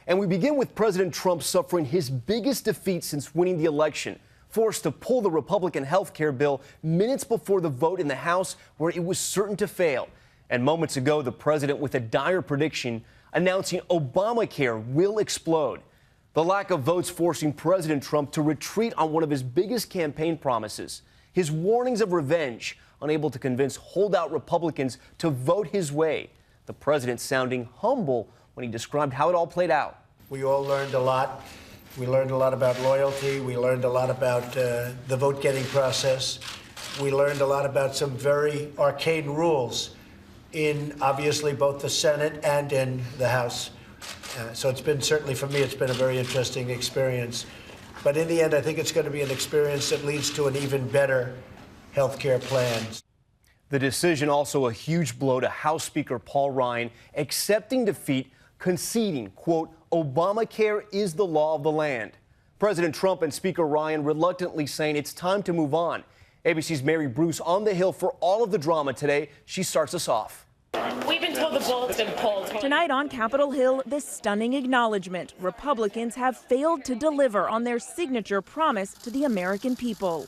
And we begin with President Trump suffering his biggest defeat since winning the election, forced to pull the Republican health care bill minutes before the vote in the House where it was certain to fail. And moments ago, the president with a dire prediction announcing Obamacare will explode. The lack of votes forcing President Trump to retreat on one of his biggest campaign promises. His warnings of revenge, unable to convince holdout Republicans to vote his way. The president sounding humble when he described how it all played out. We all learned a lot. We learned a lot about loyalty. We learned a lot about the vote-getting process. We learned a lot about some very arcane rules in, obviously, both the Senate and in the House. So it's been, certainly for me, it's been a very interesting experience. But in the end, I think it's going to be an experience that leads to an even better health care plan. The decision also a huge blow to House Speaker Paul Ryan, accepting defeat, conceding, quote, Obamacare is the law of the land. President Trump and Speaker Ryan reluctantly saying it's time to move on. ABC's Mary Bruce on the Hill for all of the drama today. She starts us off. We've been told the bullet's been pulled. Tonight on Capitol Hill, this stunning acknowledgement. Republicans have failed to deliver on their signature promise to the American people.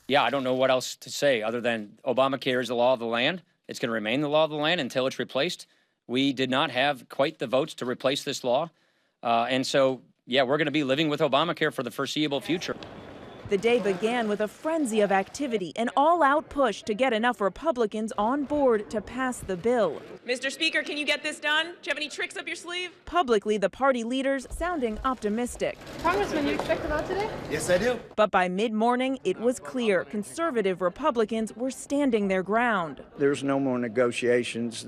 Yeah, I don't know what else to say other than Obamacare is the law of the land. It's going to remain the law of the land until it's replaced. We did not have quite the votes to replace this law. And so, yeah, we're going to be living with Obamacare for the foreseeable future. The day began with a frenzy of activity, an all-out push to get enough Republicans on board to pass the bill. Mr. Speaker, can you get this done? Do you have any tricks up your sleeve? Publicly, the party leaders sounding optimistic. Congressman, you expect a vote today? Yes, I do. But by mid-morning, it was clear conservative Republicans were standing their ground. There's no more negotiations.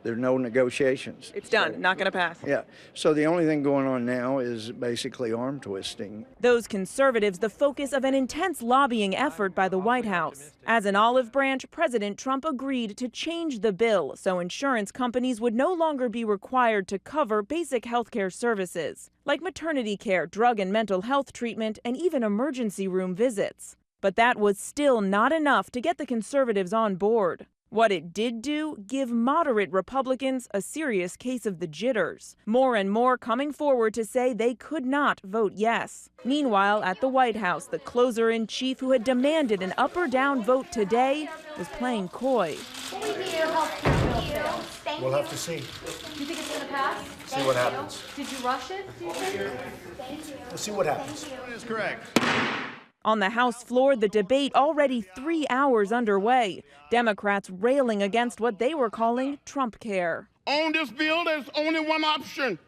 There are no negotiations. It's done. Not going to pass. Yeah. So the only thing going on now is basically arm twisting. Those conservatives, the focus of an intense lobbying effort by the White House. As an olive branch, President Trump agreed to change the bill so insurance companies would no longer be required to cover basic health care services, like maternity care, drug and mental health treatment, and even emergency room visits. But that was still not enough to get the conservatives on board. What it did do, give moderate Republicans a serious case of the jitters. More and more coming forward to say they could not vote yes. Meanwhile, at the White House, the closer-in-chief who had demanded an up or down vote today was playing coy. We'll have to see. Do you think it's going to pass? See what happens. Did you rush it, do you think? We'll see what happens. That is correct. On the House floor, the debate already 3 hours underway. Democrats railing against what they were calling Trump care. On this bill, there's only one option,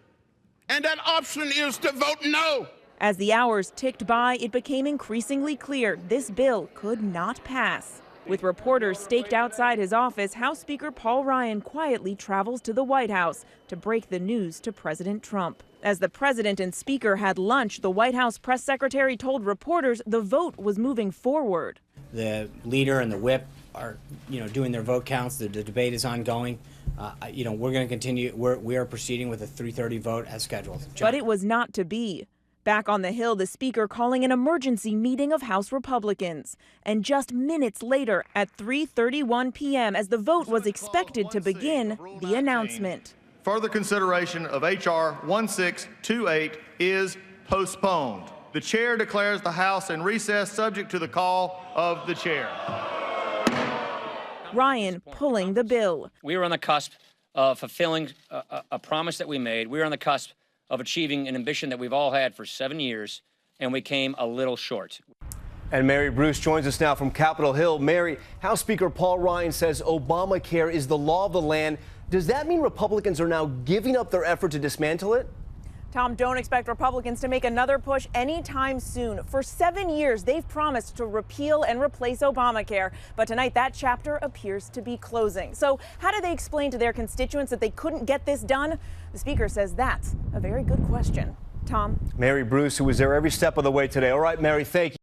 and that option is to vote no. As the hours ticked by, it became increasingly clear this bill could not pass. With reporters staked outside his office, House Speaker Paul Ryan quietly travels to the White House to break the news to President Trump. As the president and speaker had lunch, the White House press secretary told reporters the vote was moving forward. The leader and the whip are, doing their vote counts. The debate is ongoing. We're going to continue. We are proceeding with a 3:30 vote as scheduled. John. But it was not to be. Back on the Hill, the speaker calling an emergency meeting of House Republicans. And just minutes later, at 3:31 p.m., as the vote was expected to begin, the announcement. Further consideration of H.R. 1628 is postponed. The chair declares the House in recess subject to the call of the chair. Ryan pulling the bill. We were on the cusp of fulfilling a promise that we made. We were on the cusp of achieving an ambition that we've all had for 7 years, and we came a little short. And Mary Bruce joins us now from Capitol Hill. Mary, House Speaker Paul Ryan says Obamacare is the law of the land. Does that mean Republicans are now giving up their effort to dismantle it? Tom, don't expect Republicans to make another push anytime soon. For 7 years, they've promised to repeal and replace Obamacare. But tonight, that chapter appears to be closing. So how do they explain to their constituents that they couldn't get this done? The speaker says that's a very good question. Tom? Mary Bruce, who was there every step of the way today. All right, Mary, thank you.